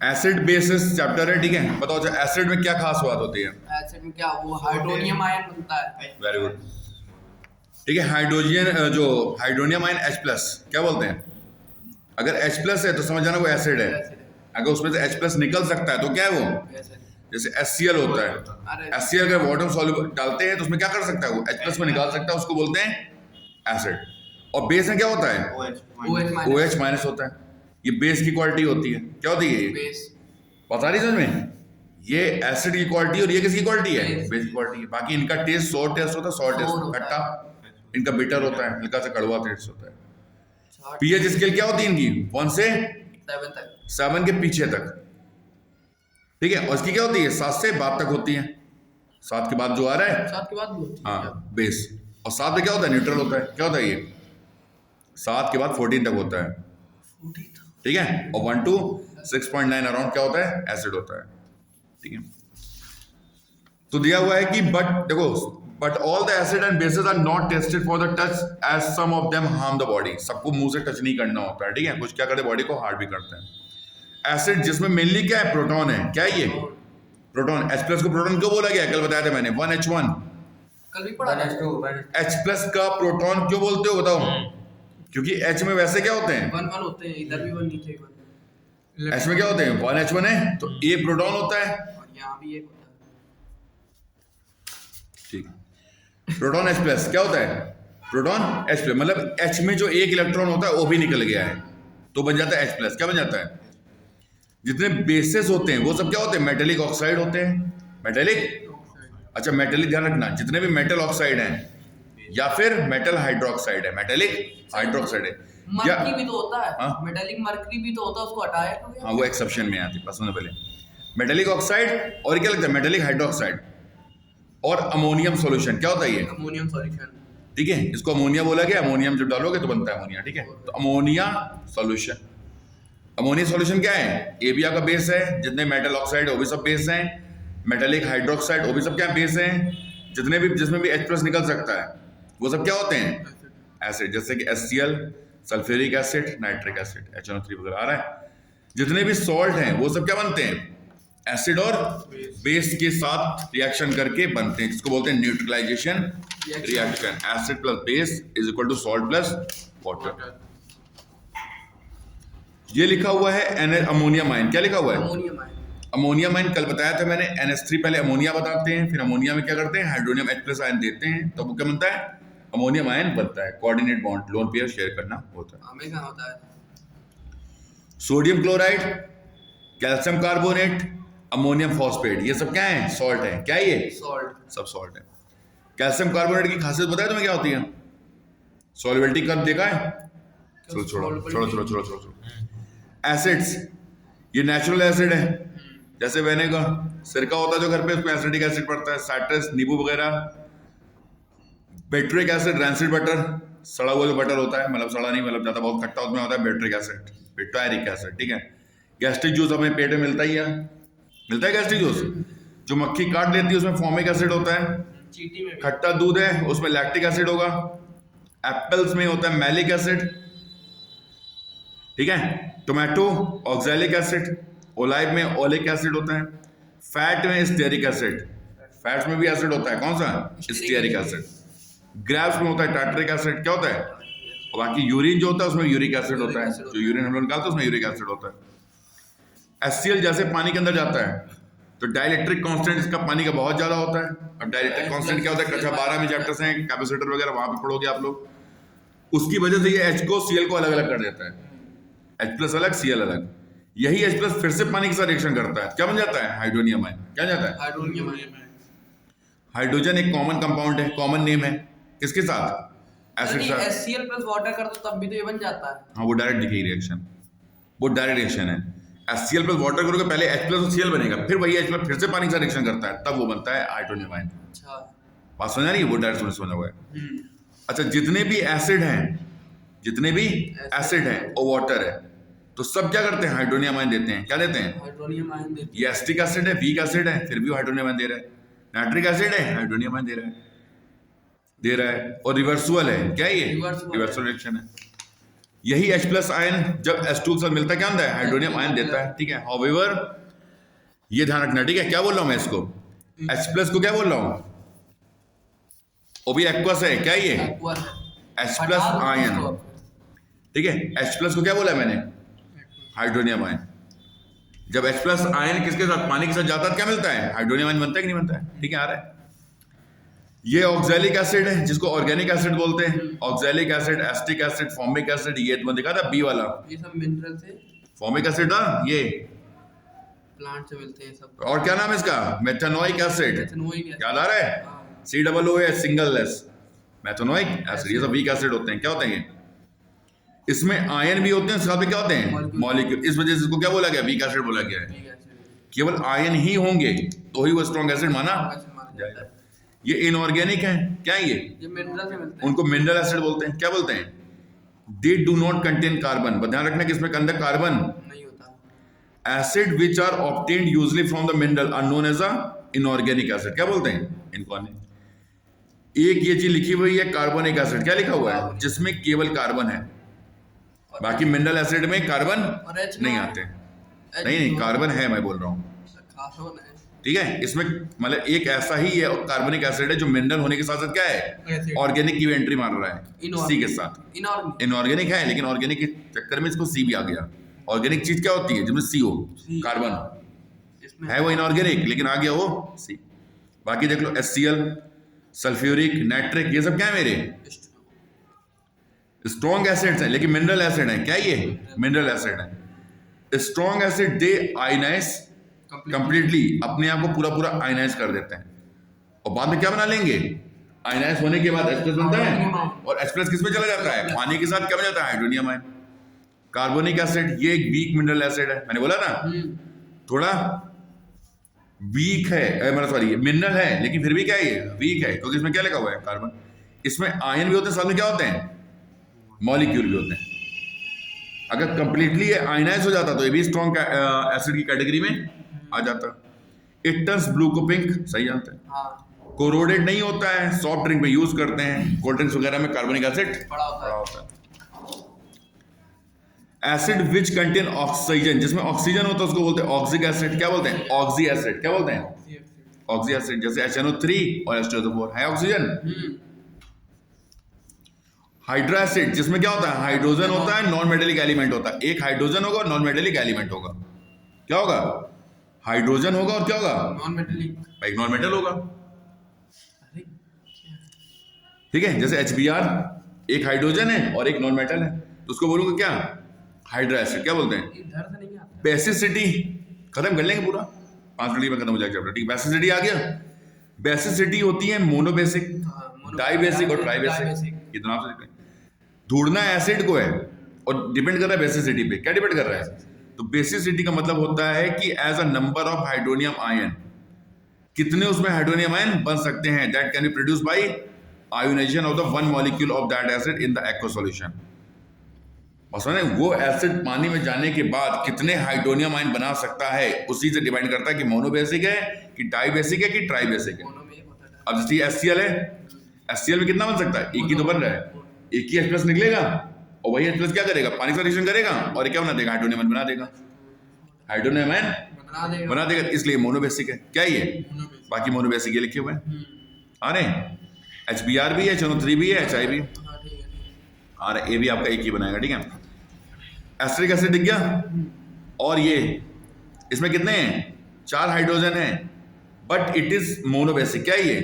Acid basis chapter है, ठीक है। बताओ अच्छा एसिड में क्या खास बात होती है? एसिड में क्या वो हाइड्रोनियम आयन बनता है। वेरी गुड, ठीक है। हाइड्रोजन जो हाइड्रोनियम आयन H प्लस क्या बोलते हैं? अगर H प्लस है तो समझ जाना वो एसिड है। अगर उसमें से H प्लस निकल सकता है तो क्या है वो? जैसे HCl होता है, HCl अगर वाटर सॉल्युबल डालते हैं तो उसमें क्या कर सकता है वो? H प्लस में निकाल सकता है, उसको बोलते हैं एसिड। और बेस में क्या होता है? OH माइनस होता है। ये बेस की क्वालिटी होती है। क्या होती है ये? बेस। पता नहीं समझ में? ये एसिड की क्वालिटी और ये किसकी क्वालिटी है? बेस की क्वालिटी है। बाकी इनका टेस्ट सोर टेस्ट होता है, सोर टेस्ट खट्टा, इनका बिटर होता है, हल्का सा कड़वा टेस्ट होता है। पीएच स्केल क्या होती है इनकी? 1 से 7 तक, 7 के पीछे तक, ठीक है। और इसकी क्या होती है? 7 से 12 तक होती है। 7 के बाद जो आ रहा है 7 के बाद भी होती है। हाँ बेस। और 7 में क्या होता है? न्यूट्रल होता है। क्या होता है ये? 7 के बाद 14 तक होता है, ठीक है। और 1 to 6.9 अराउंड क्या होता है? एसिड होता है, ठीक है। तो दिया हुआ है कि बट देखो, but all the acid and bases are not tested for the touch as some of them harm the body. सबको मुंह से टच नहीं करना होता है, ठीक है। कुछ क्या करते हैं बॉडी को हार्म भी करते हैं। एसिड जिसमें मेनली क्या है? प्रोटॉन है। क्या है ये? प्रोटॉन। H प्लस को प्रोटॉन क्यों बोला गया? कल बताया था मैंने, 1H1। कल भी पढ़ा था। H प्लस का प्रोटॉन क्यों बोलते हो बताओ? क्योंकि H में वैसे क्या होते हैं? 1 1 होते हैं, इधर भी 1 नीचे 1। H में क्या होते हैं? 1H1 है तो A प्रोटॉन होता है, और यहाँ भी एक होता है, ठीक। प्रोटॉन H प्लस क्या होता है? प्रोटॉन H प्लस, मतलब H में जो एक इलेक्ट्रॉन होता है वो भी निकल गया है तो बन जाता है H प्लस। क्या बन जाता है? जितने बेसेस होते हैं वो सब क्या होते हैं? मेटेलिक ऑक्साइड होते हैं। मेटेलिक, अच्छा मेटेलिक ध्यान रखना, जितने भी मेटल ऑक्साइड हैं या फिर मेटल हाइड्रोक्साइड है, मेटेलिक हाइड्रोक्साइड है या मर्क्यूरी भी तो होता है। हाँ? मेटालिक मर्क्यूरी भी तो होता है, उसको हटाया क्यों? हाँ वो एक्सेप्शन में आती है, बस सुनो पहले। मेटेलिक ऑक्साइड और क्या लगता है? मेटेलिक हाइड्रोक्साइड और अमोनियम सॉल्यूशन। क्या होता है ये? अमोनियम सॉल्यूशन, ठीक है। इसको अमोनिया बोला गया। अमोनियम जब डालोगे तो बनता है अमोनिया, ठीक है। तो अमोनिया सॉल्यूशन, अमोनिया सॉल्यूशन क्या है? एबिया का बेस है। जितने मेटल ऑक्साइड वो भी सब बेस हैं। मेटेलिक हाइड्रोक्साइड वो भी सब क्या बेस हैं। जितने भी जिसमें भी H प्लस निकल सकता है वो सब क्या होते हैं? एसिड। जैसे कि HCl, sulphuric acid, nitric acid, HNO3 वगैरह आ रहा है। जितने भी सॉल्ट हैं वो सब क्या बनते हैं? एसिड और बेस के साथ रिएक्शन करके बनते हैं, जिसको बोलते हैं neutralisation reaction. Acid plus base is equal to salt plus water. ये लिखा हुआ है अमोनियम आयन। क्या लिखा हुआ है? Ammonium ion. अमोनियम आयन कल बताया था मैंने। NH3 पहले अमोनिया बताते हैं, फिर अमोनिया में क्या करते हैं? हाइड्रोनियम H प्लस आयन देते हैं, तो वो क्या बनता है? अमोनियम आयन बनता है। Coordinate bond, lone pair share करना होता है। हमें कहाँ होता है? Sodium chloride, calcium carbonate, ammonium phosphate, ये सब क्या है? सॉल्ट है। क्या है ये? सॉल्ट। सब सॉल्ट है। कैल्शियम कार्बोनेट की खासियत बताया तुम्हें क्या होती है? सॉल्युबिलिटी कर्व देखा है? चलो छोड़ो छोड़ो छोड़ो छोड़ो छोड़ो छोड़ो। एसिड्स, ये नेचुरल एसिड है। जैसे विनेगर, सिरका होता है जो घर पे, उसमें एसिडिक एसिड पड़ता है। साइट्रस, नींबू वगैरह। बेट्रिक एसिड, रैंसिड बटर, सड़ा हुआ जो बटर होता है, मतलब सड़ा नहीं, मतलब ज्यादा बहुत खट्टा उसमें होता है बेट्रिक एसिड, बेटायरिक एसिड, ठीक है। गैस्ट्रिक जूस अपने पेट में मिलता ही है, मिलता है गैस्ट्रिक जूस। जो मक्खी काट लेती है उसमें फॉर्मिक एसिड होता है। चींटी में खट्टा दूध है उसमें लैक्टिक एसिड होगा। एप्पल्स में होता है मैलिक एसिड, ठीक है। टोमेटो ऑक्सैलिक एसिड, ओलाइव में ओलिक एसिड होता है। फैट में स्टेरिक एसिड, फैट्स में भी एसिड होता है, कौन सा? Stearic acid. ग्रेप्स में होता है टार्टरिक एसिड। क्या होता है? और बाकी यूरिन जो होता है उसमें यूरिक एसिड होता है। जो यूरिन हम लोग निकालते हैं उसमें यूरिक एसिड होता है। HCl जैसे पानी के अंदर जाता है तो डाइलेक्ट्रिक कांस्टेंट इसका पानी का बहुत ज्यादा होता है। अब डाइलेक्ट्रिक कांस्टेंट क्या होता है? कक्षा 12 में चैप्टर्स हैं, कैपेसिटर वगैरह, वहां पे पढ़ोगे आप लोग। उसकी वजह से ये H को Cl को अलग अलग कर देता है। H प्लस अलग, Cl अलग। यही H प्लस फिर से पानी के साथ रिएक्शन करता है, क्या बन जाता है? Hydronium ion. क्या जाता है? Hydronium ion. हाइड्रोजन एक कॉमन कंपाउंड है, कॉमन नेम है। किसके साथ? एसिड यदि साथ। HCl प्लस वाटर कर दो तब भी तो ये बन जाता है। हाँ वो डायरेक्ट दिखेगी रिएक्शन, वो डायरेक्ट रिएक्शन है। HCl प्लस वाटर करोगे, पहले H प्लस और Cl बनेगा, फिर वही H प्लस फिर से पानी के साथ रिएक्शन करता है, तब वो बनता है हाइड्रोनियम आयन। अच्छा, बात समझ आ रही है? वो डायरेक्ट समझ हुआ है। अच्छा, जितने भी एसिड हैं, जितने भी एसिड हैं वो वाटर है, तो सब क्या करते हैं? हाइड्रोनियम आयन देते हैं। क्या देते हैं? हाइड्रोनियम आयन देते ये एसिटिक एसिड है, वीक एसिड है, फिर भी हाइड्रोनियम आयन दे रहा है। नाइट्रिक एसिड है, हाइड्रोनियम आयन दे रहा है। और रिवर्सुअल है। क्या है ये? रिवर्सुअल रिवर्सुअल रिएक्शन है। यही H प्लस आयन जब H2 के साथ मिलता है क्या होता है? हाइड्रोनियम आयन देता है, ठीक है। हाउएवर ये ध्यान रखना, ठीक है। क्या बोल रहा हूं मैं इसको? H प्लस को क्या बोल रहा हूं? वो भी एक्वस है, क्या ये? Aqua है। H प्लस हटा दो आयन, इसको। ठीक है। H प्लस को क्या बोला मैंने? Hydronium ion. जब H प्लस आयन किसके साथ? पानी के साथ जाता है क्या मिलता है? हाइड्रोनियम आयन बनता है कि नहीं बनता है? ठीक है, आ रहा है। ये ऑक्सैलिक एसिड है जिसको ऑर्गेनिक एसिड बोलते हैं। Oxalic acid, acetic acid, formic acid, ये तो दिखा था बी वाला ये सब मिनरल से, फॉर्मिक एसिड ना ये। प्लांट से मिलते हैं सब। और क्या नाम है इसका? Methanoic acid. Methanoic acid. याद आ रहा है? हाँ। COO single less methanoic acid, ये सब वीक एसिड होते हैं। क्या होते हैं ये? इसमें आयन भी होते हैं, साथ में क्या होते हैं? मॉलिक्यूल। इस वजह से इसको क्या बोला गया? वीक एसिड बोला गया है। ठीक है, एसिड। केवल आयन ही होंगे तो ही वो स्ट्रॉन्ग एसिड माना एसिड माना जाता है। ये इनऑर्गेनिक है, क्या है ये? ये मिनरल से मिलते हैं। उनको मिनरल एसिड बोलते हैं। क्या बोलते हैं? They do not contain carbon. ध्यान रखना कि इसमें अंदर कार्बन। नहीं होता। Acid which are obtained usually from the mineral are known as a inorganic acid. क्या बोलते हैं इनको? एक ये चीज लिखी हुई है कार्बोनिक एसिड, क्या लिखा हुआ है? जिसमें केवल कार्बन है, बाकी मिनरल एसिड में कार्बन और H नहीं में आते। H नहीं नहीं, में कार्बन है, मैं बोल रहा हूँ, कार्बन है। ठीक है। इसमें मतलब एक ऐसा ही है कार्बनिक एसिड है जो मिनरल होने के साथ साथ क्या है? एसिड। ऑर्गेनिक की भी एंट्री मार रहा है सी के साथ। इनऑर्गेनिक। इनऑर्गेनिक है, लेकिन ऑर्गेनिक के चक्कर में इसको सी भी आ गया। ऑर्गेनिक चीज क्या होती है? जिसमें सी हो, C। कार्बन इसमें है वो इनऑर्गेनिक, लेकिन आ गया वो सी। बाकी देख लो HCl, सल्फ्यूरिक, नाइट्रिक, ये सब क्या है मेरे? स्ट्रॉन्ग एसिड्स हैं, लेकिन मिनरल एसिड है। क्या ये? मिनरल एसिड है। स्ट्रॉन्ग एसिड दे आयनाइज कंप्लीटली, अपने आप को पूरा पूरा आयनाइज कर देते हैं, और बाद में क्या बना लेंगे? आयनाइज होने के बाद H प्लस बनता है, और H प्लस किस में चला जाता है? पानी के साथ क्या बन जाता है? Hydronium ion. कार्बोनिक एसिड ये एक वीक मिनरल एसिड है, मैंने बोला ना थोड़ा वीक है, मतलब सॉरी मिनरल है, लेकिन फिर भी क्या है? ये वीक है, क्योंकि इसमें क्या लिखा हुआ है? कार्बन। इसमें आयन भी होते हैं, साथ में क्या होते हैं? मॉलिक्यूल भी होते हैं। अगर कंप्लीटली ये आयनाइज हो जाता तो ये भी स्ट्रॉन्ग एसिड की कैटेगरी में आ जाता। इट टर्न्स ब्लू को पिंक, सही जानते हैं। हाँ। कोरोडेड नहीं होता है, सॉफ्ट ड्रिंक में यूज करते हैं, कोल्ड ड्रिंक्स वगैरह में कार्बोनिक एसिड बड़ा होता है। एसिड विच कंटेन ऑक्सीजन, जिसमें ऑक्सीजन होता है उसको बोलते हैं ऑक्सिक एसिड। क्या बोलते हैं? Oxy acid. क्या बोलते हैं? Oxy acid. जैसे HNO3 और H2SO4 है ऑक्सीजन। हाइड्रा एसिड, जिसमें क्या होता है? हाइड्रोजन होता है, नॉन मेटेलिक एलिमेंट होता है। एक हाइड्रोजन होगा और नॉन मेटेलिक एलिमेंट होगा। क्या होगा? हाइड्रोजन होगा और क्या होगा? Non metallic. एक नॉन मेटल होगा, अरे ठीक है। जैसे HBr एक हाइड्रोजन है और एक नॉन मेटल है, तो उसको बोलूंगा क्या? Hydra acid. क्या बोलते हैं? इधर से नहीं आता। बेसिसिटी खत्म कर लेंगे पूरा, 5 मिनट में खत्म हो जाएगा चैप्टर, ठीक है। बेसिसिटी आ गया। बेसिसिटी होती है मोनोबेसिक, डाइबेसिक और ट्राइबेसिक, इतना आप समझते हैं। ढूंढना एसिड को है और डिपेंड कर रहा है बेसिसिटी पे। क्या डिपेंड कर रहा है? तो बेसिसिटी का मतलब होता है कि as a number of hydronium ion, कितने उसमें हाइड्रोनियम आयन बन सकते हैं, that can be produce by ionisation of the one molecule of that acid in the aqueous solution. मसलन वो एसिड पानी में जाने के बाद कितने हाइड्रोनियम आयन बना सकता है, उसी से डिपेंड करता है कि मोनोबेसिक है कि डाइबेसिक है कि ट्राइबेसिक है। दोनों में एक होता है। अब जैसे HCl है, HCl में कितना बन सकता है? एक ही तो बन रहा है, एक ही H प्लस निकलेगा, और वही H प्लस क्या करेगा? पानी का रिएक्शन करेगा और क्या बना देगा? हाइड्रोनियम आयन बना देगा। हाइड्रोनियम आयन बना देगा, इसलिए मोनोबेसिक है। क्या ये? बाकी मोनोबेसिक ये लिखे हुए हैं, आ रहे हैं। HBr भी है, HNO3 भी है, HI भी है, हाँ ठीक है। आ रहा है। ये भी आपका एक ही बनाएगा, ठीक है। एसिटिक एसिड दिख गया। और ये इसमें कितने हैं? 4 हाइड्रोजन हैं, बट इट इज मोनोबेसिक। क्या ये?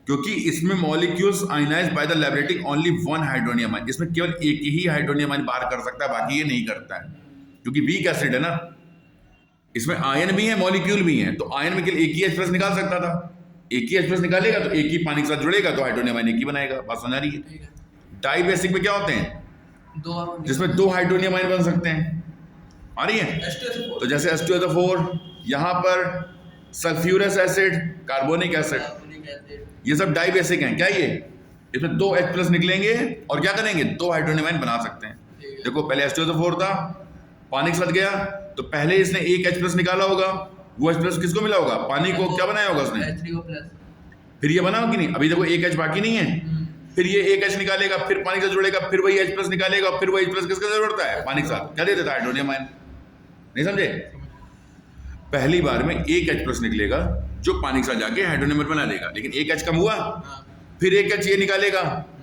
क्योंकि इसमें molecules ionised by the liberating only one hydronium ion, इसमें केवल एक ही हाइड्रोनियम आयन बाहर कर सकता है, बाकी ये नहीं करता है, क्योंकि वीक एसिड है ना। इसमें आयन भी है, मॉलिक्यूल भी है, तो आयन में केवल एक ही H प्लस निकाल सकता था। एक ही H प्लस निकालेगा तो एक ही पानी के साथ जुड़ेगा तो हाइड्रोनियम आयन एक ही बनाएगा। बात समझ आ रही है? डाइबेसिक में क्या होते हैं? जिसमें 2 हाइड्रोनियम आयन बन सकते हैं, आ रही है? तो जैसे H2SO4, यहाँ पर सल्फ्यूरस एसिड, कार्बोनिक एसिड, ये सब डाइबेसिक हैं। क्या ये? इसमें 2 H प्लस निकलेंगे और क्या करेंगे? 2 हाइड्रोनियम आयन बना सकते हैं। देखो पहले H2SO4 था, पानी के साथ गया तो पहले इसने एक H प्लस निकाला होगा, वो H प्लस किसको मिला होगा? पानी को। क्या बनाया होगा उसने? H3O+। फिर ये बना हो कि नहीं? अभी देखो एक H बाकी नहीं है, फिर ये एक H निकालेगा, फिर पानी से जोड़ेगा, फिर वही H प्लस निकालेगा, फिर वही H प्लस किसके साथ जोड़ता है? पानी के साथ। क्या दे देता है? Hydronium ion. नहीं समझे? पहली बार में एक H प्लस निकलेगा जो पानी के साथ जाके हाइड्रोनियम बना देगा, लेकिन एक H कम हुआ, फिर एक H ये निकालेगा,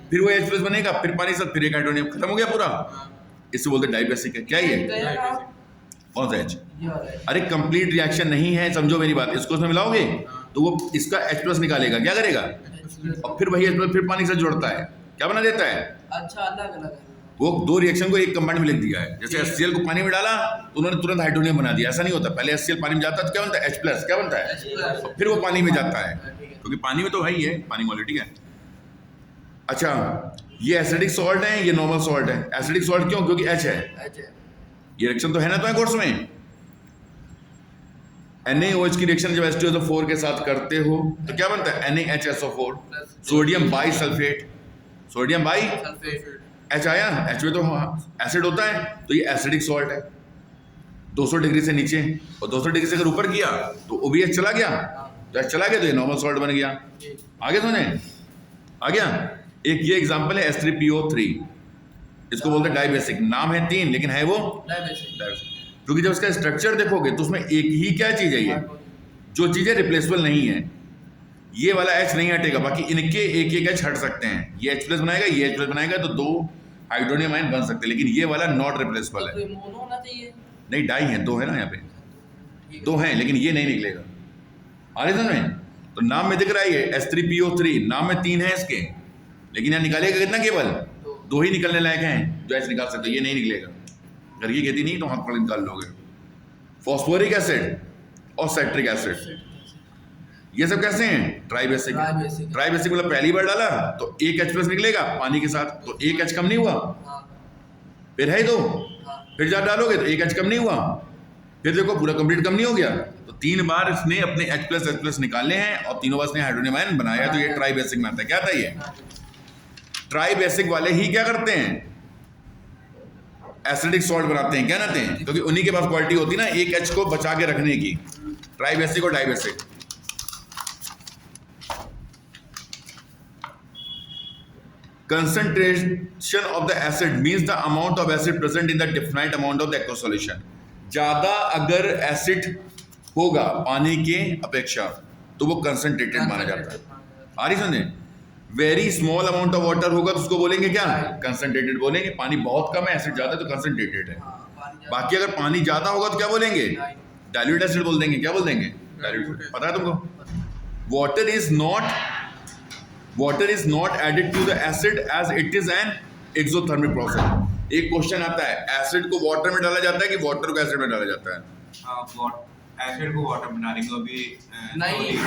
फिर वो H प्लस बनेगा, फिर पानी के साथ फिर एक हाइड्रोनियम, खत्म हो गया पूरा। इससे बोलते डाइबेसिक है। क्या ये? कौन सा H? अरे कंप्लीट रिएक्शन नहीं है, समझो मेरी बात। इसको उसमें मिलाओगे तो वो इसका H प्लस निकालेगा, क्या करेगा? और फिर वही H प्लस फिर पानी के साथ जोड़ता है, क्या बना देता है? अच्छा, अलग अलग है। वो दो रिएक्शन को एक कंबाइंड में लिख दिया है। जैसे HCl को पानी में डाला तो उन्होंने तुरंत हाइड्रोनियम बना दिया, ऐसा नहीं होता। पहले HCl पानी में जाता है तो क्या बनता है? H plus. क्या बनता है? और फिर वो पानी में जाता है, क्योंकि पानी में तो है ही है पानी मॉलिक्यूल, ठीक है। अच्छा, ये एसिडिक सॉल्ट है, ये नॉर्मल सॉल्ट है। एसिडिक सॉल्ट क्यों? क्योंकि H है। ये रिएक्शन तो है ना तुम्हारे कोर्स में। NaOH की रिएक्शन जब H2SO4 के साथ करते हो तो क्या बनता है? NaHSO4, sodium by sulphate. Sodium by H आया, H में तो एसिड होता है, तो ये एसिडिक सॉल्ट है। 200 डिग्री से नीचे, और 200 डिग्री से अगर ऊपर किया तो OBH चला गया, तो H चला गया तो ये नॉर्मल सॉल्ट बन गया। आगे सुने, आ गया। एक ये एग्जांपल है H3PO3, इसको बोलते हैं डाइबेसिक। नाम है 3 लेकिन है वो डाइबेसिक, क्योंकि जब इसका स्ट्रक्चर देखोगे तो उसमें एक ही क्या चीज है, ये जो चीजें रिप्लेसेबल नहीं है। ये वाला H नहीं हटेगा, बाकी इनके एक एक H हट सकते हैं। ये H प्लस बनाएगा, ये H प्लस बनाएगा, तो 2 हाइड्रोनियम आयन बन सकते हैं, लेकिन ये वाला नॉट रिप्लेसेबल है। मोनो होना चाहिए। नहीं, डाई है, 2 है ना यहाँ पे, 2 हैं, लेकिन ये नहीं निकलेगा। आ रहे समझ में? तो नाम में दिख रहा है ये H3PO3, नाम में 3 है इसके, लेकिन यहाँ निकालेगा कितना? केवल 2 ही निकलने लायक हैं जो H निकाल सकते, ये नहीं निकलेगा। अगर ये कहती नहीं तो हाथ पर निकाल लोगे। फॉस्फोरिक एसिड और साइट्रिक एसिड, ये सब कैसे हैं? ट्राइबेसिक। ट्राइबेसिक मतलब पहली बार डाला तो एक H प्लस निकलेगा पानी के साथ, तो एक H कम नहीं हुआ, फिर है 2, फिर जब डालोगे तो एक H कम नहीं हुआ, फिर देखो पूरा कंप्लीट कम नहीं हो गया। तो 3 बार इसने अपने H प्लस निकाले हैं और तीनों बार इसने हाइड्रोनियम आयन बनाया, तो ये ट्राइबेसिक में आता है। क्या था ये? ट्राइबेसिक वाले ही क्या करते हैं? एसिडिक सॉल्ट बनाते हैं। क्या बनाते हैं? क्योंकि उन्हीं के पास क्वालिटी होती है ना एक H को बचा के रखने की। ट्राइबेसिक और dibasic. Concentration of the acid means the amount of acid present in the definite amount of the aqueous solution. ज्यादा अगर एसिड होगा पानी के अपेक्षा तो वो कंसंट्रेटेड माना जाता है। आ रही समझे? Very small amount of water होगा तो उसको बोलेंगे क्या? कंसंट्रेटेड बोलेंगे। पानी बहुत कम है, एसिड ज्यादा है तो कंसंट्रेटेड है। बाकी अगर पानी ज्यादा होगा तो क्या बोलेंगे? डाइल्यूट एसिड बोल देंगे। क्या बोल देंगे? डाइल्यूट। पता है तुमको? Water is not added to the acid as it is an exothermic process. एक क्वेश्चन आता है, एसिड को वाटर में डाला जाता है कि वाटर को एसिड में डाला जाता है? एसिड को वाटर में डालेंगे अभी नहीं,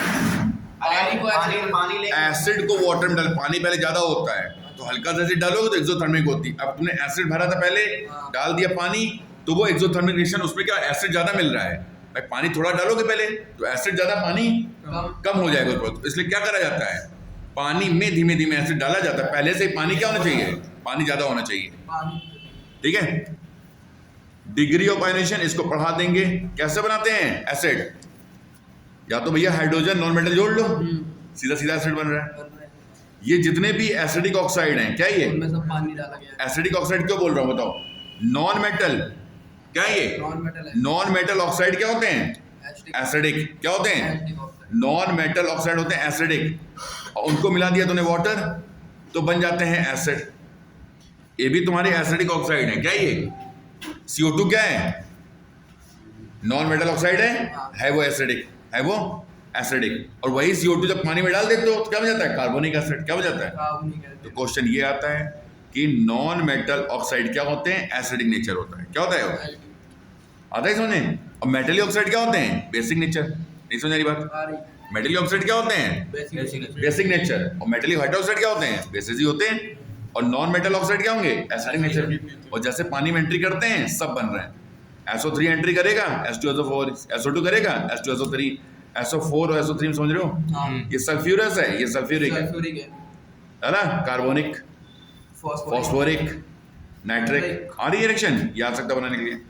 एसिड को वाटर में डाल, पानी पहले ज्यादा होता है तो हल्का सा एसिड डालोगे तो एक्सोथर्मिक होती है। अब तुमने एसिड भरा था पहले, डाल दिया पानी, तो वो एक्सोथर्मिक रिएक्शन, उसमें क्या एसिड ज्यादा मिल रहा है। भाई पानी थोड़ा डालोगे पहले तो एसिड ज्यादा, पानी कम हो जाएगा उसको। तो इसलिए क्या करा जाता है? पानी में धीमे धीमे एसिड डाला जाता है। पहले से पानी क्या होना चाहिए? पानी ज्यादा होना चाहिए। ठीक है। डिग्री ऑफ आयनेशन इसको पढ़ा देंगे। कैसे बनाते हैं एसिड? या तो भैया हाइड्रोजन नॉन मेटल जोड़ लो, सीधा सीधा एसिड बन रहा है। ये जितने भी एसिडिक ऑक्साइड हैं, क्या ये उनमें सब पानी डाला गया। एसिडिक ऑक्साइड क्यों बोल रहा हूँ बताओ? नॉन मेटल क्या है ये? नॉन मेटल ऑक्साइड क्या होते हैं? एसिडिक। क्या होते हैं? नॉन मेटल ऑक्साइड होते हैं एसिडिक। और उनको मिला दिया तूने वाटर तो बन जाते हैं एसिड। ये भी तुम्हारे एसिडिक ऑक्साइड है। क्या ये CO2 क्या है? नॉन मेटल ऑक्साइड है वो एसिडिक, है वो एसिडिक। और वही CO2 जब पानी में डाल देते हो तो क्या बन जाता है? Carbonic acid. क्या बन जाता है? तो क्वेश्चन ये आता है कि नॉन मेटल ऑक्साइड क्या होते हैं? एसिडिक नेचर होता है। क्या होता है वो? आता है समझे? और मेटल ऑक्साइड क्या होते हैं? Basic nature. नहीं समझ रही बात? मेटल ऑक्साइड क्या होते हैं? Basic nature. और मेटल हाइड्रोक्साइड क्या होते हैं? बेसिस ही होते हैं। और नॉन मेटल ऑक्साइड क्या होंगे? Acidic nature. और जैसे पानी में एंट्री करते हैं सब बन रहे हैं। SO3 एंट्री करेगा, H2SO4, SO2 करेगा, H2SO3, SO4 और SO3 में समझ रहे हो? ये सल्फ्यूरस है, ये सल्फ्यूरिक है ना? Carbonic, phosphoric, nitric. आ रही है रिएक्शन? याद सकता बनाने के लिए।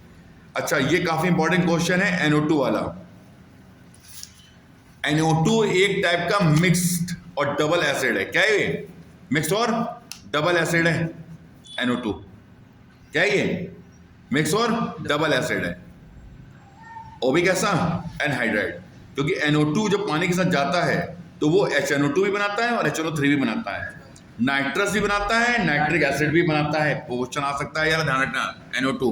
अच्छा, ये काफी इंपॉर्टेंट क्वेश्चन है NO2 वाला। NO2 एक टाइप का मिक्स्ड और डबल एसिड है। क्या है ये? मिक्स और डबल एसिड है NO2। क्या है ये? मिक्स और डबल एसिड है। वो भी कैसा? एनहाइड्राइड। क्योंकि NO2 जब पानी के साथ जाता है तो वो HNO2 भी बनाता है और HNO3 भी बनाता है, नाइट्रस भी बनाता है, नाइट्रिक एसिड भी बनाता है। क्वेश्चन आ सकता है यार, ध्यान रखना। NO2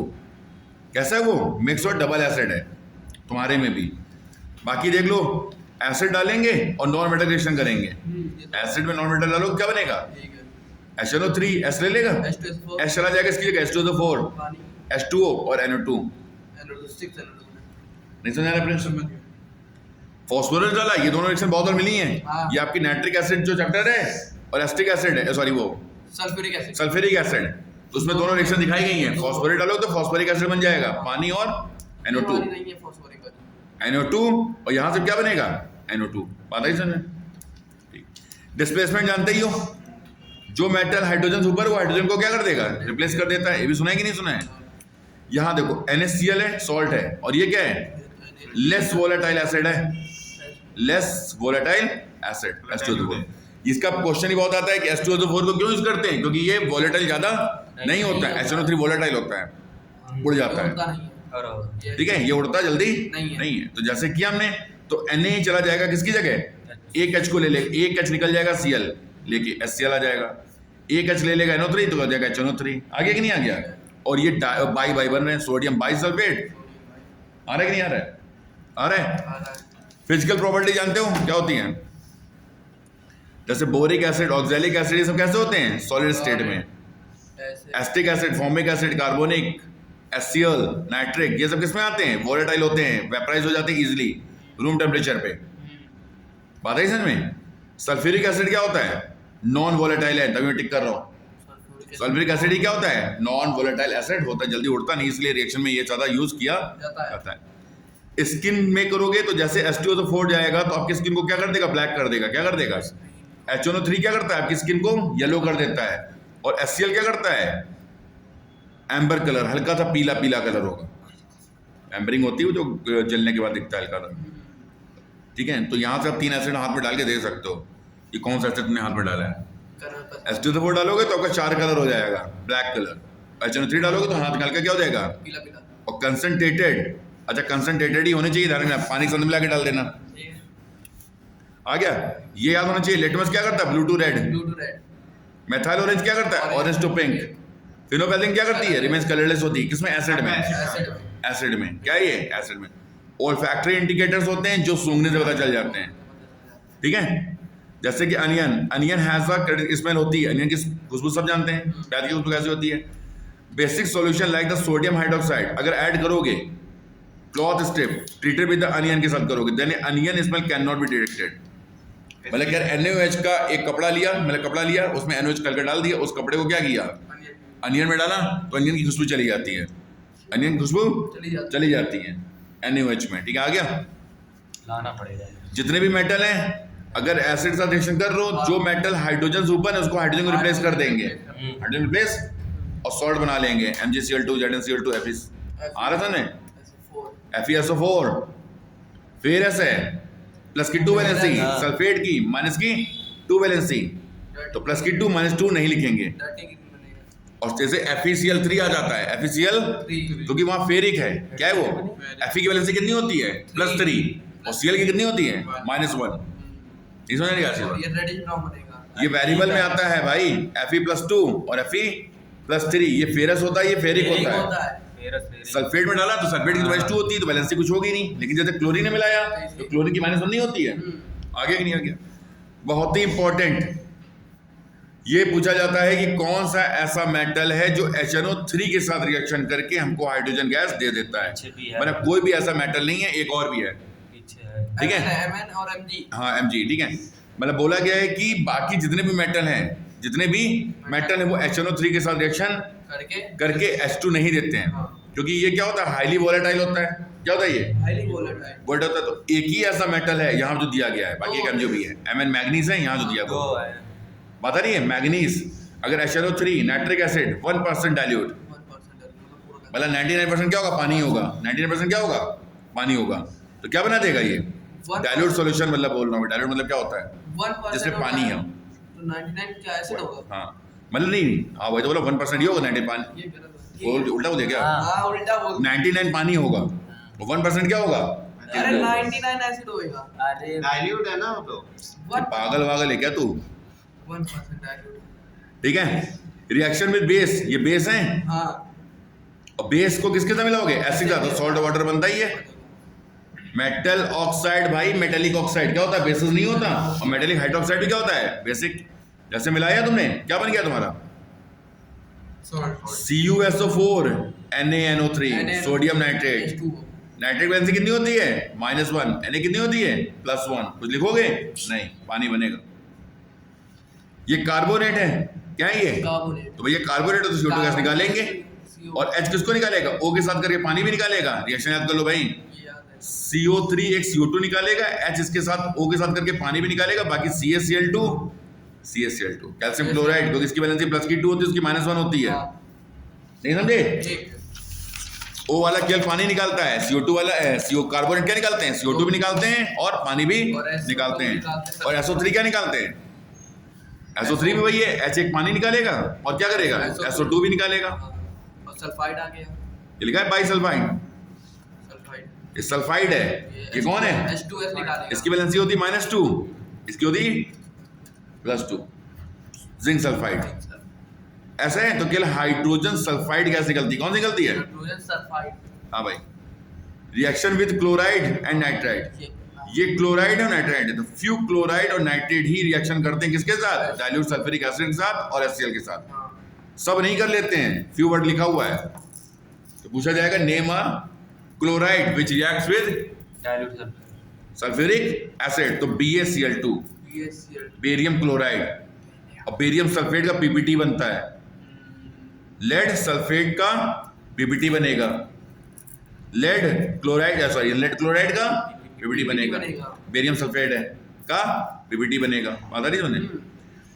कैसा है? वो मिक्स और डबल एसिड है तुम्हारे में भी। बाकी देख लो, एसिड डालेंगे और नॉन मेटल रिएक्शन करेंगे। एसिड में नॉन मेटल डालो क्या बनेगा? HNO3 S ले लेगा, H2SO4 S चला जाएगा इसकी जगह, H2SO4 पानी H2O और NO2। NO2 नहीं समझा रहा प्रिंस? फॉस्फोरस डाला, ये दोनों रिएक्शन बहुत बार मिली हैं। हाँ। ये आपकी नाइट्रिक एसिड जो चैप्टर है और एसिटिक एसिड है, सॉरी वो सल्फ्यूरिक एसिड सल्फ्यूरिक एसिड, तो उसमें दोनों रिएक्शन दिखाई गई हैं। फॉस्फोरेट डालो तो फॉस्फोरिक एसिड बन जाएगा, पानी और NO2। नहीं है फॉस्फोरिक वाली। NO2 और यहाँ से क्या बनेगा? NO2। बात आई समझ? डिस्प्लेसमेंट जानते ही हो, जो मेटल हाइड्रोजन ऊपर वो हाइड्रोजन को क्या कर देगा? रिप्लेस कर देता है। ये भी सुना है कि नहीं सुना है? यहाँ देखो NaCl है, सॉल्ट है, और ये क्या है? लेस वोलेटाइल एसिड है, लेस वोलेटाइल एसिड H2SO4। इसका क्वेश्चन ही बहुत आता है कि H2SO4 को क्यों यूज करते हैं? क्योंकि ये वोलेटाइल ज्यादा नहीं होता है, HNO3 वोलेटाइल होता है, उड़ जाता है। उड़ता नहीं है। ठीक है, ये उड़ता जल्दी नहीं है। तो जैसे किया हमने, तो Na चला जाएगा किसकी जगह? एक H को ले ले, एक H निकल जाएगा Cl लेके HCl आ जाएगा, एक H ले लेगा NO3 तो हो जाएगा HNO3। आ गया कि नहीं आ गया? और ये बाई बाई बन रहे हैं, सोडियम बाइसल्फेट। आ रहा है कि नहीं आ रहा है? आ रहा है। फिजिकल प्रॉपर्टी जानते हो क्या होती हैं? जैसे बोरिक एसिड, ऑक्सैलिक एसिड, ये सब कैसे होते हैं? सॉलिड स्टेट में। Acetic acid, formic acid, carbonic, HCl, nitric, ये सब किसमें आते हैं? वोलेटाइल होते हैं, वेपराइज हो जाते हैं इजीली रूम टेम्परेचर पे। बात है समझ में? सल्फ्यूरिक एसिड क्या होता है? नॉन वोलेटाइल है, तभी मैं टिक कर रहा हूँ। सल्फ्यूरिक एसिड ही क्या होता है? नॉन वोलेटाइल एसिड होता है, जल्दी उड़ता नहीं, इसलिए रिएक्शन में ये ज्यादा यूज किया जाता है। स्किन में करोगे तो जैसे H2SO4 जाएगा तो आपकी स्किन को क्या कर देगा? ब्लैक कर देगा। क्या कर देगा? HNO3 क्या करता है? आपकी स्किन को येलो कर देता है। और HCl क्या करता है? एम्बर कलर, हल्का सा पीला पीला कलर होगा। एम्बरिंग होती है जो जलने के बाद दिखता है हल्का सा। ठीक है, तो यहाँ से आप 3 एसिड हाथ में डाल के दे सकते हो। ये कौन सा एसिड तुमने हाथ में डाला है? H2SO4 डालोगे तो आपका 4 कलर हो जाएगा, ब्लैक कलर। HNO3 डालोगे तो हाथ निकाल के क्या हो जाएगा? पीला पीला। और कंसंट्रेटेड, अच्छा कंसंट्रेटेड ही होने चाहिए, धारण में पानी के साथ मिला के डाल देना। आ गया? ये याद होना चाहिए। लिटमस क्या करता है? Blue to red. Blue to red. Methyl orange क्या करता है? Orange to pink. फिनोपेलिन क्या करती है? रिमेन्स कलरलेस होती है। किसमें? एसिड में। एसिड में। क्या है ये? एसिड में। ओल्फैक्टरी इंडिकेटर्स होते हैं जो सूंघने से पता चल जाते हैं। ठीक है, जैसे कि अनियन हैज अ स्मेल होती है। अनियन की खुशबू सब जानते हैं, प्याज की खुशबू कैसी होती है। Basic solution like the sodium hydroxide, अगर ऐड करोगे cloth strip treated with the onion के साथ करोगे, then onion smell can not be detected. मतलब यार NaOH का एक कपड़ा लिया, मतलब कपड़ा लिया, उसमें NaOH करके डाल दिया, उस कपड़े को क्या किया? अनियन में डाला तो अनियन की खुशबू चली जाती है। अनियन की खुशबू चली जाती है NaOH में। ठीक है, आ गया? लाना पड़ेगा। जितने भी मेटल हैं, अगर एसिड के साथ रिएक्शन कर रहे हो, जो मेटल हाइड्रोजन से ऊपर है उसको हाइड्रोजन को रिप्लेस कर देंगे, हाइड्रोजन रिप्लेस और सॉल्ट बना लेंगे, MgCl2, ZnCl2, Fe। आ रहा था ना? FeSO4, फिर ऐसे प्लस की 2 वैलेंसी, सल्फेट की माइनस की 2 वैलेंसी, तो प्लस की 2 -2 नहीं लिखेंगे। और जैसे FeCl3 आ जाता है, FeCl क्योंकि वहां फेरिक है। क्या है वो? Fe की वैलेंसी कितनी होती है? +3, और Cl की कितनी होती है? -1। ये समझ नहीं आता? ये वेरिएबल में आता है भाई, Fe+2 और Fe+3, ये फेरस होता है, ये फेरिक होता है। सल्फेट में डाला तो सल्फेट की -2 होती है, तो वैलेंसी कुछ होगी नहीं। लेकिन जैसे क्लोरीन ने मिलाया तो क्लोरीन की -1 नहीं होती है। आगे कि नहीं आ गया? बहुत ही इंपॉर्टेंट ये पूछा जाता है कि कौन सा ऐसा मेटल है जो HNO3 के साथ रिएक्शन करके हमको हाइड्रोजन गैस दे देता है। मतलब कोई भी ऐसा मेटल नहीं है, एक और भी है। ठीक है, Mn और Mg। हाँ Mg। ठीक है, मतलब बोला गया है कि बाकी जितने भी मेटल हैं, जितने भी मेटल हैं, वो HNO3 के साथ रिएक्शन करके H2 नहीं देते हैं। क्योंकि ये क्या होता है? हाईली वोलेटाइल होता है। क्या होता है ये? हाईली वोलेटाइल होता है। तो एक ही ऐसा मेटल है यहाँ जो दिया गया है, बाकी एक Mg भी है। Mn मैग्नीज है, यहाँ जो दिया गया है बता नहीं है मैग्नीज। अगर HNO3 नाइट्रिक एसिड 1% डाइल्यूट, मतलब 99% क्या होगा? पानी होगा। 99% क्या होगा? पानी होगा। तो क्या बना देगा ये? Dilute solution. मतलब बोल रहा हूँ, डाइल्यूट मतलब क्या होता है? जिसमें पानी है। तो 99 क्या एसिड होगा? हाँ मतलब नहीं, हाँ वही तो बोला 1% ही होगा 90 पानी। ये गलत बात। वो उल्टा बोल दिया क्या? हाँ। हाँ उल्टा बोल। 99 पानी होगा, 1% क्या होगा? अरे 99 एसिड होएगा। अरे डाइल्यूट है ना वो तो। पागल वागल है क्या तू? 1% डाइल्यूट। ठीक है, रिएक्शन विद बेस, ये बेस है हाँ। और बेस को किसके साथ मिलाओगे? एसिड का, तो सॉल्ट वाटर बनता ही है। मेटल ऑक्साइड भाई, मेटेलिक ऑक्साइड क्या होता है? बेसिस नहीं होता। और मेटेलिक हाइड्रोक्साइड भी क्या होता है? बेसिक। जैसे मिलाया तुमने, क्या बन गया तुम्हारा? Salt. CuSO4 NaNO3 sodium nitrate. H2O। Nitrate valency कितनी होती है? -1। Na कितनी होती है? +1। कुछ लिखोगे? नहीं, पानी बनेगा। ये कार्बोनेट है, क्या है ये? कार्बोनेट। तो भैया कार्बोनेट है तो CO2 गैस निकालेंगे। CO। और H किसको निकालेगा? O के साथ करके पानी भी निकालेगा। रिएक्शन याद कर लो भाई। ये याद है। CO3 एक CO2 निकालेगा, H इसके साथ O के साथ करके पानी भी निकालेगा, बाकी CaCl2 CaCl2। कैल्शियम क्लोराइड, क्योंकि इसकी वैलेंसी प्लस की 2 होती है, उसकी -1 होती है। हाँ। नहीं समझे? ठीक। O वाला केवल पानी निकालता है, CO2 वाला CO कार्बोनेट क्या निकालते हैं? CO2 भी निकालते हैं और पानी भी और SO2 निकालते हैं। निकालते हैं। और SO3 क्या निकालते हैं? SO3 भी वही है, H एक पानी निकालेगा और क्या करेगा? SO2 भी निकालेगा। हाँ। और सल्फाइड आ गया। ये लिखा है बाइसल्फाइड, सल्फाइड। ये सल्फाइड है। ये कौन है? H2S निकालेगा। इसकी वैलेंसी होती है -2, इसकी होती +2। Zinc sulphide. ऐसा है तो केवल हाइड्रोजन सल्फाइड गैस निकलती है। कौन सी निकलती है? Hydrogen sulphide. हाँ भाई। Reaction with chloride and nitride, ये क्लोराइड और नाइट्राइड है, तो फ्यू क्लोराइड और नाइट्रेट ही रिएक्शन करते हैं किसके साथ? डाइल्यूट सल्फ्यूरिक एसिड के साथ और HCl के साथ। हाँ। सब नहीं कर लेते हैं, फ्यू वर्ड लिखा हुआ है तो पूछा जाएगा name a chloride which reacts with dilute sulphur. Sulphuric acid, तो BaCl2 BaCl। Barium chloride. और बेरियम सल्फेट का PBT बनता है, लेड सल्फेट का PBT बनेगा, lead chloride sorry lead chloride का PBT बनेगा, बेरियम सल्फेट है का PBT बनेगा। पता नहीं तुमने?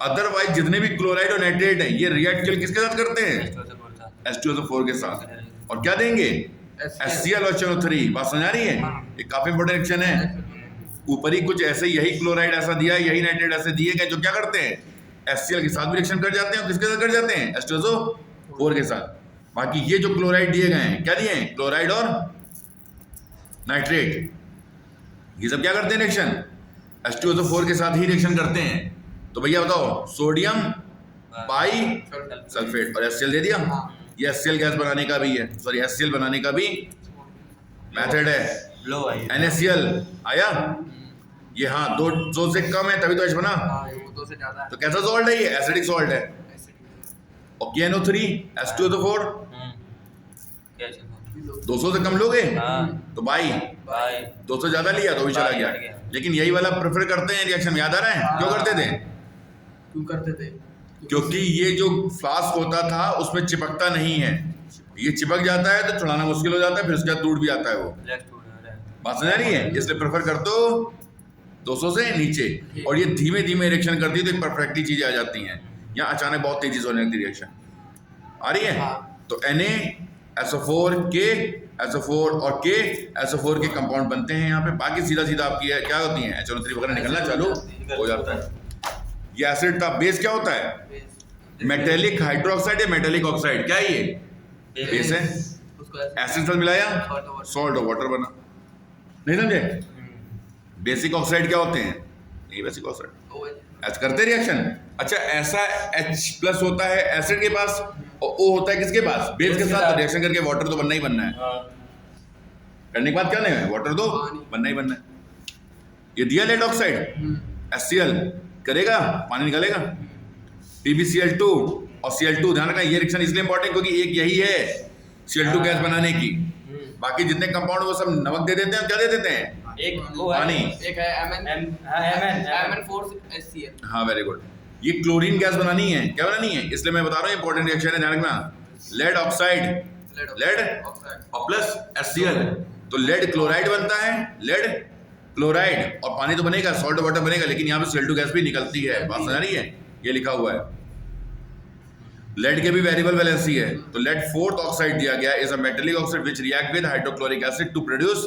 अदरवाइज जितने भी क्लोराइड और नाइट्रेट है ये रिएक्ट किसके साथ करते हैं? H2SO4 के साथ। और क्या देंगे? HCl और HNO3। बात समझ आ रही है? ये काफी इंपॉर्टेंट रिएक्शन है। ऊपर ही कुछ ऐसे यही क्लोराइड ऐसा दिया, यही नाइट्रेट ऐसे दिए गए जो क्या करते हैं? HCl के साथ भी रिएक्शन कर जाते हैं और किसके साथ कर जाते हैं? H2SO4 के साथ। बाकी ये जो क्लोराइड दिए गए हैं, क्या दिए हैं? क्लोराइड और नाइट्रेट, ये सब क्या करते हैं रिएक्शन? H2SO4 के साथ ही रिएक्शन करते हैं। तो भैया बताओ, सोडियम बाई सल्फेट और HCl दे दिया। ये HCl गैस बनाने का भी है, सॉरी HCl बनाने का भी मेथड है। लो आई NaCl आया ये, हाँ दो से कम है तभी तो H बना। हाँ, ये वो 2 से ज्यादा है। तो कैसा सॉल्ट है ये? एसिडिक सॉल्ट है। और KNO3 H2SO4 क्या चल 200 से कम लोगे हाँ तो भाई भाई 200 ज्यादा लिया तो भी चला भाई गया। हट गया। लेकिन यही वाला प्रेफर करते हैं रिएक्शन, याद आ रहा है? क्यों करते थे? क्यों करते थे? क्योंकि ये जो फ्लास्क होता था उसमें चिपकता नहीं है, ये चिपक जाता है तो छुड़ाना मुश्किल हो जाता है, फिर उसके बाद टूट भी आता है वो। लेफ्ट हो रहा है बात समझ आ रही है? इसलिए प्रेफर करते हो 200 से नीचे। और ये धीमे धीमे रिएक्शन करती है तो परफेक्टली चीजें आ जाती हैं। यहाँ अचानक बहुत तेजी से होने लगती रिएक्शन आ रही है। तो NaSO4 KSO4 और KSO4 के कंपाउंड बनते हैं यहाँ पे। बाकी सीधा सीधा आपकी क्या होती है? HNO3 वगैरह निकलना चालू हो जाता है। ये एसिड था। बेस क्या होता है? मेटेलिक हाइड्रोक्साइड या मेटेलिक ऑक्साइड, क्या है ये? बेस है। उसको ऐसे एसिड साथ मिलाया, salt और water। सॉल्ट और वाटर बना। नहीं समझे? बेसिक ऑक्साइड क्या होते हैं? ये बेसिक ऑक्साइड OH। ऐसा करते रिएक्शन। अच्छा, ऐसा H+ होता है एसिड के पास और O होता है किसके पास? बेस के साथ। रिएक्शन करके वाटर तो बनना ही बनना है। करने के बाद क्या नहीं है? वाटर तो बनना ही बनना है। ये दिया लेड ऑक्साइड HCl करेगा, पानी निकालेगा। PbCl2 और Cl2, ध्यान रखना ये रिएक्शन इसलिए इंपॉर्टेंट क्योंकि एक यही है Cl2 गैस बनाने की। बाकी जितने कंपाउंड वो सब नमक दे देते हैं, क्या दे देते हैं? एक वो है पानी। एक है MN4HCl। हाँ वेरी गुड। ये क्लोरीन गैस बनानी है, क्या बनानी है? इसलिए मैं बता रहा हूँ इंपॉर्टेंट रिएक्शन है, ध्यान रखना। लेड ऑक्साइड लेड और प्लस HCl, तो लेड क्लोराइड बनता है, लेड क्लोराइड और पानी तो बनेगा, सॉल्ट वाटर बनेगा, लेकिन यहाँ पे Cl2 गैस भी निकलती है। बात समझ आ रही है? ये लिखा हुआ है। लेड के भी वेरिएबल वैलेंसी है, तो लेड 4th ऑक्साइड दिया गया is a metallic oxide which react with hydrochloric acid to produce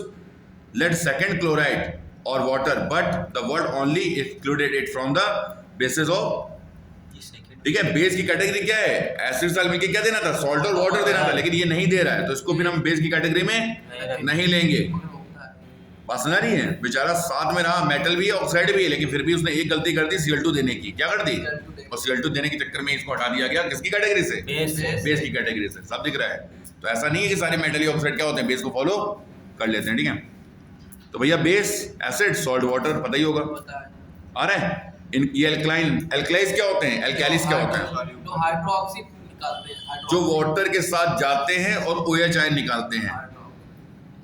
lead 2nd chloride और water, but the word only excluded it from the basis of ठीक है। Base की category क्या है, एसिड साल मिलके क्या देना था, सॉल्ट और वाटर देना था, लेकिन ये नहीं दे रहा है तो इसको फिर हम बेस की कैटेगरी में नहीं लेंगे। बात समझ रही है, बेचारा साथ में रहा, मेटल भी है ऑक्साइड भी है, लेकिन फिर भी उसने एक गलती कर दी, Cl2 देने की। क्या कर दी, और Cl2 देने के चक्कर में इसको हटा दिया गया किसकी कैटेगरी से, बेस की कैटेगरी से। सब दिख रहा है। तो ऐसा नहीं है कि सारे मेटल ऑक्साइड क्या होते हैं, बेस को फॉलो कर लेते हैं, ठीक है। तो भैया बेस, एसिड, सॉल्ट, वाटर पता ही होगा। आ रहा है इन ये एल्कलाइज क्या होते हैं, एल्कैलिस क्या होता है, तो हाइड्रोक्सी निकालते हैं, जो वाटर के साथ जाते हैं और OH आयन निकालते हैं।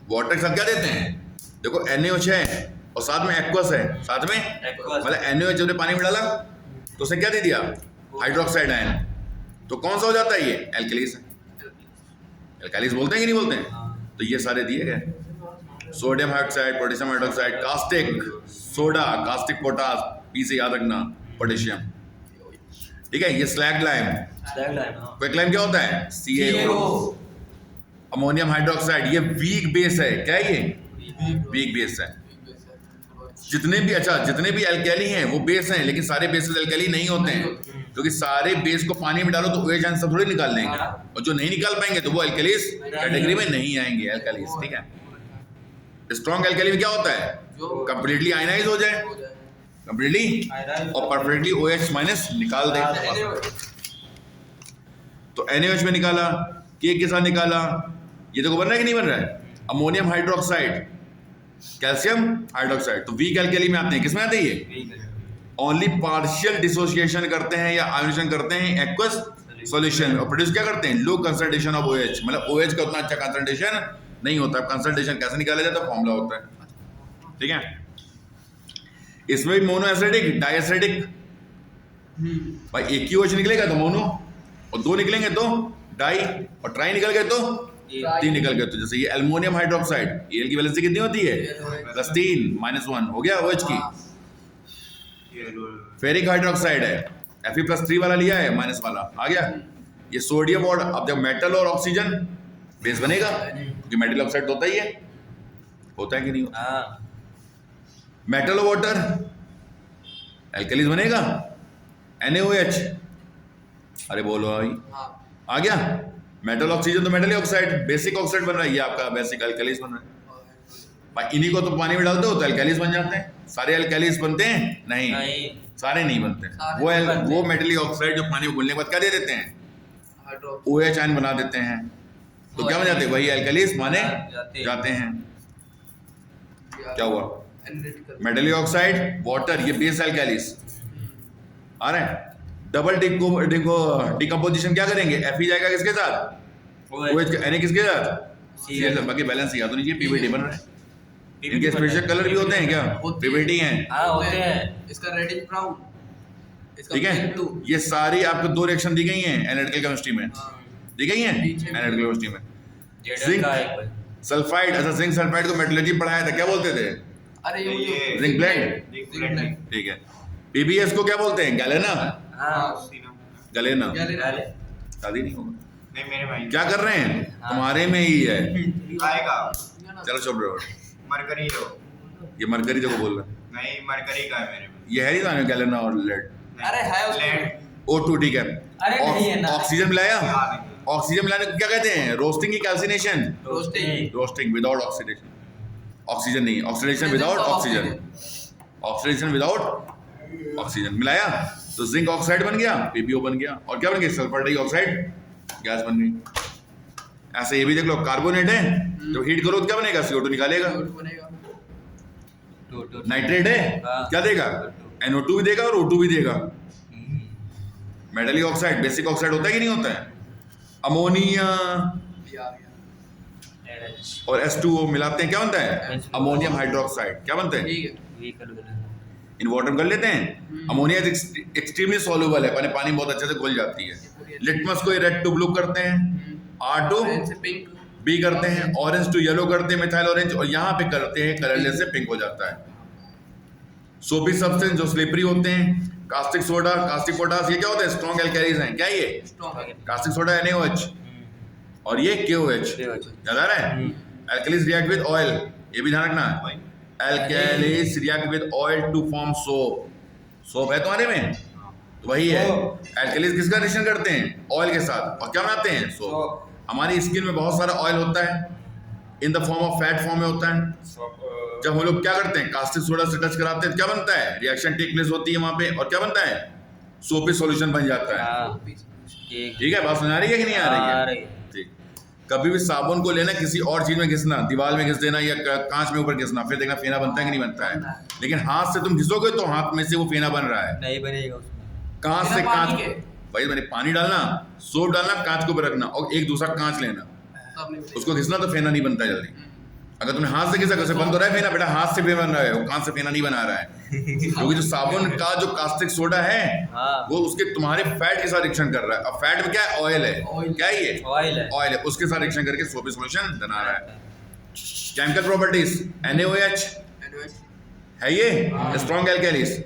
वाटर के साथ क्या देते हैं, देखो NaOH है और साथ में एक्वस है, साथ में मतलब NaOH जब पानी में डाला तो उसे क्या दे दिया, हाइड्रोक्साइड आयन। तो कौन सा हो जाता है ये, एल्कलीस है। एल्कलीस बोलते हैं कि नहीं बोलते हैं। तो ये सारे दिए गए, sodium hydroxide, potassium hydroxide, caustic soda, caustic potash, P से याद रखना, पोटेशियम, ठीक है। ये स्लैग लाइम, क्विक लाइम क्या होता है, CaO। अमोनियम हाइड्रोक्साइड, ये वीक बेस है, क्या है ये, वीक बेस है। जितने भी अल्कैली हैं वो बेस हैं, लेकिन सारे बेसेस अल्कैली नहीं होते हैं, क्योंकि सारे बेस को पानी में डालो तो OH आयन सब थोड़ी निकाल लेंगे, और जो नहीं निकाल पाएंगे तो वो अल्कलीस कैटेगरी में नहीं आएंगे, अल्कलीस, ठीक है। स्ट्रॉन्ग अल्कैली में क्या होता है, कंप्लीटली आयनाइज हो जाए, कंप्लीटली और परफेक्टली OH माइनस निकाल दे। तो NaOH में निकाला, K के साथ निकाला, ये देखो बन रहा है कि नहीं बन रहा है। अमोनियम हाइड्रोक्साइड, कैल्शियम हाइड्रोक्साइड, तो वीक अल्कली में आते हैं, किसमें आते हैं ये, ओनली पार्शियल डिसोसिएशन करते हैं या आयोनाइजेशन करते हैं एक्वस सॉल्यूशन, और प्रोड्यूस क्या करते हैं, लो कंसंट्रेशन ऑफ OH, मतलब OH का उतना अच्छा कंसंट्रेशन नहीं होता। कंसंट्रेशन कैसे निकाला जाता है, फॉर्मूला होता है, ठीक है। इसमें भी मोनो एसिडिक, डाई एसिडिक, भाई एक ही OH निकलेगा तो मोनो, और दो निकलेंगे तो डाई, और ट्राई निकल गए तो 3 निकल गए। तो जैसे ये एल्युमिनियम हाइड्रोक्साइड, Al की वैलेंसी कितनी होती है, +3 -1 हो गया OH की। फेरिक हाइड्रोक्साइड है, Fe+3 वाला लिया है, माइनस वाला आ गया। ये सोडियम, और अब जब मेटल और ऑक्सीजन बेस बनेगा, क्योंकि मेटल ऑक्साइड होता ही है, होता है कि नहीं होता। मेटल और वाटर एल्कलीज बनेगा, NaOH, अरे बोलो भाई, आ गया। मेटल ऑक्सीजन तो मेटल ऑक्साइड, बेसिक ऑक्साइड बन रहा है, ये आपका बेसिक अल्कलीज बन रहा है। भाई इन्हीं को तो पानी में डालते हो तो अल्कलीज बन जाते हैं। सारे अल्कलीज बनते हैं, नहीं सारे नहीं बनते। वो मेटल ऑक्साइड जो पानी में घुलने के बाद क्या दे देते हैं, OH आयन बना देते हैं, तो क्या बन जाते हैं, वही अल्कलीज माने जाते हैं। क्या हुआ, मेटल ऑक्साइड, वाटर, ये बेस अल्कलीज आ रहे हैं। डबल डिकम्पोजिशन क्या करेंगे, Fe जाएगा किसके साथ, OH, Na किसके साथ, Cl, बाकी बैलेंस याद होनी चाहिए। PVD बन रहा है, इनके स्पेशल कलर भी होते हैं क्या, PVD हैं, होते हैं। इसका रेडिश ब्राउन, ठीक है। ये सारी आपको 2 रिएक्शन दी गई हैं एनालिटिकल केमिस्ट्री में, दी गई हैं एनालिटिकल केमिस्ट्री में। जिंक सल्फाइड, अच्छा जिंक सल्फाइड को मेटलर्जी पढ़ाया था, क्या बोलते थे, अरे ये जिंक ब्लेंड, ठीक है। PBS को क्या बोलते हैं, गैलेना, गलेना, शादी नहीं होगा, नहीं मेरे भाई क्या कर रहे हैं, तुम्हारे में ही है, आएगा चलो चुप रहो। मरकरी हो, ये मरकरी जो को बोल रहा है, नहीं मरकरी का है मेरे में, ये है नहीं तो गैलेना और लेड, अरे है उसमें लेड O2, ठीक है। अरे नहीं है ना। ऑक्सीजन मिलाया, ऑक्सीजन मिलाने को क्या कहते हैं, रोस्टिंग की calcination, roasting without oxidation, oxygen नहीं, oxidation without oxygen, oxidation without oxygen मिलाया तो जिंक ऑक्साइड बन गया, PbO बन गया, और क्या बन गया, सल्फर डाइऑक्साइड गैस बन गई। ऐसे ये भी देख लो, कार्बोनेट है तो हीट करो तो क्या बनेगा, CO2 निकालेगा। नाइट्रेट है, क्या देगा, NO2 भी देगा और O2 भी देगा। मेटल ऑक्साइड बेसिक ऑक्साइड होता है कि नहीं होता है। अमोनिया और H2O मिलाते हैं, क्या बनता है, अमोनियम हाइड्रोक्साइड, क्या बनता है, इन वाटर कर लेते हैं। अमोनिया एक्सट्रीमली सॉल्युबल है, पानी बहुत अच्छे से घुल जाती है। लिटमस को रेड टू ब्लू करते हैं, R टू B करते हैं, ऑरेंज टू येलो करते हैं, मिथाइल ऑरेंज, और यहाँ पे करते हैं कलरलेस से पिंक हो जाता है। सोपी सब्सटेंस जो स्लिपरी होते हैं, कास्टिक सोडा, कास्टिक पोटास, ये क्या होता है, स्ट्रॉन्ग एल्कलीज हैं, क्या ये कास्टिक सोडा NaOH और ये KOH, याद आ रहा है। एल्कलीज रिएक्ट विद ऑयल, ये भी ध्यान रखना, alkalis react with oil to form soap. Soap है तुम्हारे में, तो वही है, एल्कलीज किसका रिएक्शन करते हैं? ऑयल के साथ, और क्या बनाते हैं? सोप। हमारी स्किन में बहुत सारा ऑयल होता है, in the form of fat form में होता है। जब हम लोग क्या करते हैं, कास्टिक सोडा से टच कराते हैं, क्या बनता है? रिएक्शन टेक प्लेस होती है वहां पे, और क्या बनता है? सोपी सॉल्यूशन बन जाता है। हाँ, ठीक है, बात सुना रही है कि नहीं आ रही है? ठीक। कभी भी साबुन को लेना, किसी और चीज में घिसना, दीवार में घिस देना या कांच में ऊपर घिसना, फिर देखना फेना बनता है कि नहीं बनता है। लेकिन हाथ से तुम घिसोगे तो हाथ में से वो फेना बन रहा है। नहीं बनेगा उसमें। कांच से बिना पानी कांच, के। भाई मैंने पानी डालना, सोप डालना, कांच के ऊपर रखना, और एक दूसरा कांच लेना, तब नहीं बनेगा। उसको घिसना तो फेना नहीं बनता जल्दी। अगर तुमने हाथ से घिसा, कैसे बंद हो रहा है फेना? बेटा हाथ से फेना बन रहा है, वो कांच से फेना नहीं बना रहा है। क्योंकि जो साबुन का जो कास्टिक सोडा है, हाँ, वो उसके तुम्हारे फैट के साथ रिएक्शन कर रहा है। अब फैट में क्या है? ऑयल है। ऑयल। क्या है ये? ऑयल है। ऑयल है, उसके साथ रिएक्शन करके सोपी सॉल्यूशन बना रहा है। केमिकल प्रॉपर्टीज, NaOH NaOH, है ये, हाँ। Strong alkalis.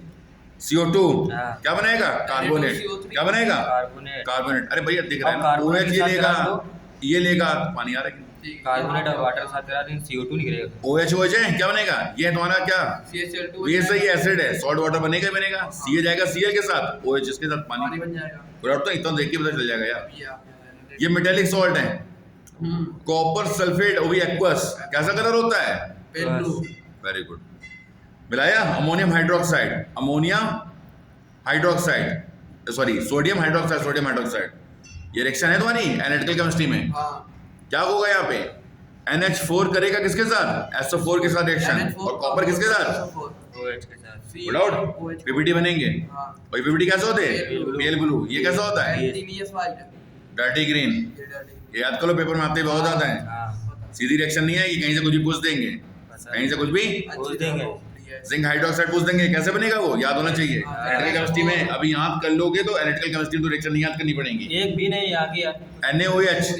CO2 हाँ। क्या बनाएगा? कार्बोनेट। CO3 क्या बनाएगा? कार्बोनेट। कार्बोनेट। अरे भैया दिख रहा है अब ना, कार्बोनेट OH के ये साथ लेगा, मिला दो। ये लेगा, पानी आ रहा है। ठीक है। कार्बोनेट और वाटर साथ करा दें, CO2 निकलेगा। OH है, क्या बनेगा? ये तुम्हारा क्या? CHL2 ये सही एसिड है, सॉल्ट वाटर बनेगा ही बनेगा। Ca जाएगा Cl के साथ, OH इसके साथ पानी पानी। बन जाएगा। पूरा तो इतना देख के पता चल जाएगा यार। ये आप ये मेटेलिक सॉल्ट है, हम्म कॉपर सल्फेट, वो भी एक्वस। कैसा कलर होता है? Pale blue. Very good. मिलाया ammonium hydroxide, ammonium hydroxide, sorry sodium hydroxide, sodium hydroxide. ये रिएक्शन है तुम्हारी एनालिटिकल केमिस्ट्री में। हाँ क्या होगा यहाँ पे? NH4 करेगा किसके साथ? SO4 के साथ रिएक्शन, और कॉपर किसके साथ? OH के साथ। विदाउट PPT बनेंगे। हाँ और PPT कैसे होते हैं? Pale blue. ये कैसा होता है? Continuous white. Dirty green. ये डाली। ये याद करो, पेपर में आते ही बहुत आता है। हाँ, सीधी रिएक्शन नहीं है, ये कहीं से कुछ भी पूछ देंगे, कहीं से कुछ भी। बोल देंगे। जिंक हाइड्रोक्साइड पूछ देंगे, कैसे बनेगा वो? याद होना चाहिए। हाँ। एनालिटिकल केमिस्ट्री में अभी याद कर लोगे तो एनालिटिकल केमिस्ट्री तो रिएक्शन नहीं याद करनी पड़ेगी। एक भी नहीं आ गया। NaOH,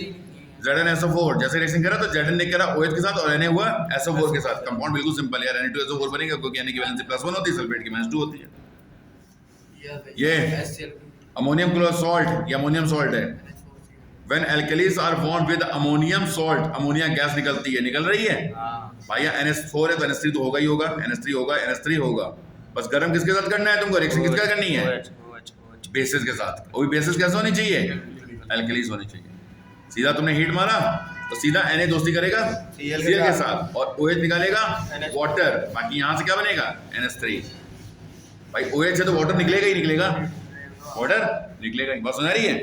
ZnSO4 जैसे रिएक्शन करा तो Zn ने करा OH के साथ, और Na हुआ SO4 के साथ। कंपाउंड बिल्कुल सिंपल है यार, Na2SO4 बनेगा, क्योंकि Na की वैलेंसी +1 होती है, सल्फेट की -2 होती है। ये अमोनियम क्लोराइड सॉल्ट, ये अमोनियम सॉल्ट है। When alkalis are formed with ammonium salt, ammonia gas निकलती है, निकल रही है हाँ, भाई। NH4 है तो NH3 तो होगा ही होगा, NH3 होगा, NH3 होगा। बस गर्म किसके साथ करना है तुमको? रिएक्शन किसका करनी है? OH। बेसिस के साथ। वो भी बेसिस कैसे होनी चाहिए? एल्कलीज होनी चाहिए। सीधा तुमने हीट मारा तो सीधा Na दोस्ती करेगा Cl के साथ, और OH निकालेगा वाटर। बाकी यहाँ से क्या बनेगा? NH3। भाई OH है तो वाटर निकलेगा ही निकलेगा, वाटर निकलेगा ही। बस सुना रही है?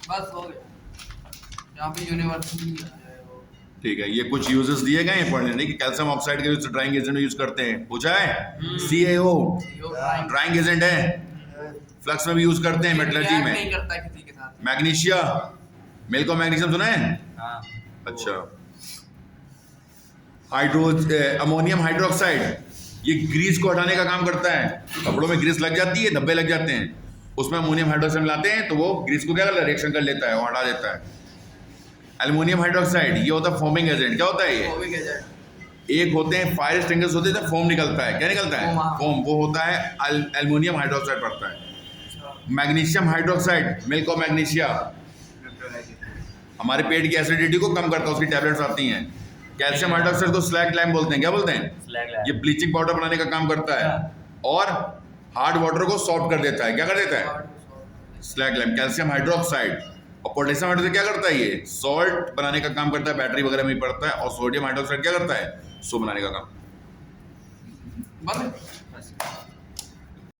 बस हो गया। यहाँ पे यूनिवर्सिटी है वो। ठीक है, ये कुछ यूजेस दिए गए हैं पढ़ने के। कैल्शियम ऑक्साइड के यूज ड्राइंग एजेंट यूज करते हैं, पूछा है। CaO ड्राइंग एजेंट है, फ्लक्स में भी यूज करते हैं, मेटलर्जी में। नहीं करता किसी के साथ। मैग्नीशिया, मिल्को मैग्नीशियम सुना है? हाँ, अच्छा। अमोनियम हाइड्रोक्साइड, ये ग्रीस को हटाने का काम करता है। कपड़ों में ग्रीस लग जाती है, धब्बे लग जाते हैं, उसमें अमोनियम हाइड्रोक्साइड मिलाते हैं तो वो ग्रीस को क्या करता है? रिएक्शन कर लेता है और हटा देता है। एल्युमिनियम हाइड्रोक्साइड, ये होता है फोमिंग एजेंट। क्या होता है ये? Foamic agent. एक होते हैं फायर एक्सटिंग्विशर, होते हैं फोम निकलता है। क्या निकलता है? फोम, हाँ। फोम। वो होता है एल्युमिनियम हाइड्रोक्साइड पड़ता है। मैग्नीशियम हाइड्रोक्साइड, मिल्को मैग्नीशिया, हमारे पेट की एसिडिटी को कम करता है, उसकी टैबलेट्स आती हैं। कैल्शियम हाइड्रोक्साइड को स्लैग लाइम बोलते हैं। क्या बोलते हैं? Slag lime. ये ब्लीचिंग पाउडर बनाने का काम करता है, और हार्ड वाटर को सॉफ्ट कर देता है। क्या कर देता है? Slag lime. Calcium hydroxide. और पोटेशियम हाइड्रोक्साइड क्या करता है? ये सॉल्ट बनाने का काम करता है, बैटरी वगैरह में भी पड़ता है। और सोडियम हाइड्रोक्साइड क्या करता है? सो बनाने का काम। बंद। बस।